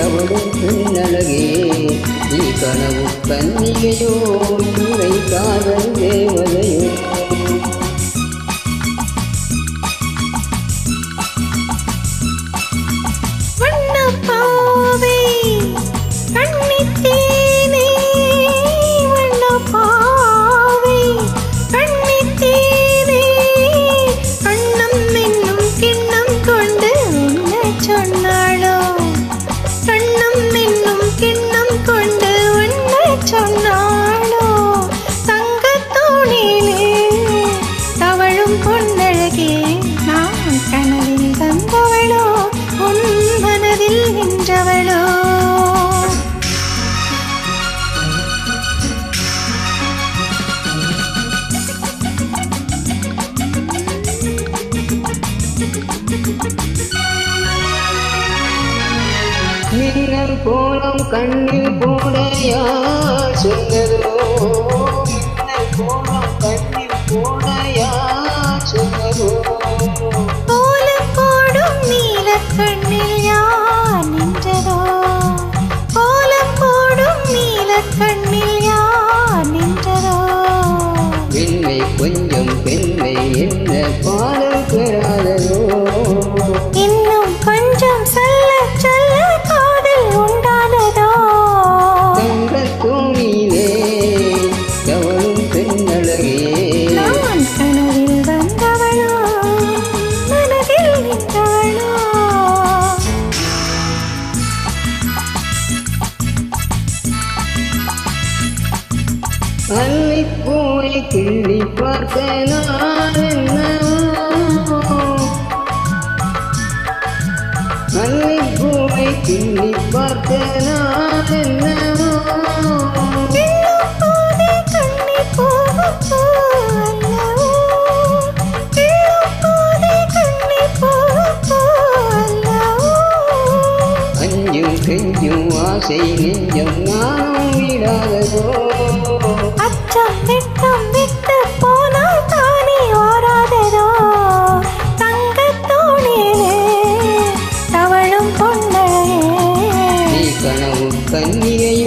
தவழும் பின்னழகே நீ கனவு கன்னிகையோ இவை காதல் தேவதையோ மின்னல் கோலம் கண்ணில் போட யார் சொன்னதோ மின்னல் கோலம் கண்ணில் போட யார் சொன்னதோ கோலம் போடும் நீல கண்ணில் யார் நின்றதோ கோலம் போடும் நீல கண்ணில் யார் நின்றதோ பெண்மை கொஞ்சம் பெண்மை என்ன பாடல் பெறாததோ இன்னும் கொஞ்சம் சொல்ல சொல்ல காதல் உண்டானதோ தங்கத்தோணியிலே தவழும் பெண்ணழகே நான் கனவில் வந்தவளோ மனதில் நின்றவளோ அல்லிப்பூவை கிள்ளி பார்த்த நான் என்னவோ அல்லிப்பூவை கிள்ளி பார்த்த நான் என்னவோ அஞ்சும் கெஞ்சும் ஆசை நெஞ்சம் நானும் விடாததோ அச்சம் வெட்கம் விட்டு போனால் தானே வாராததோ தங்கத்தோணிலே தவழும் பொன்னழகே நீ கனவு கன்னிகையோ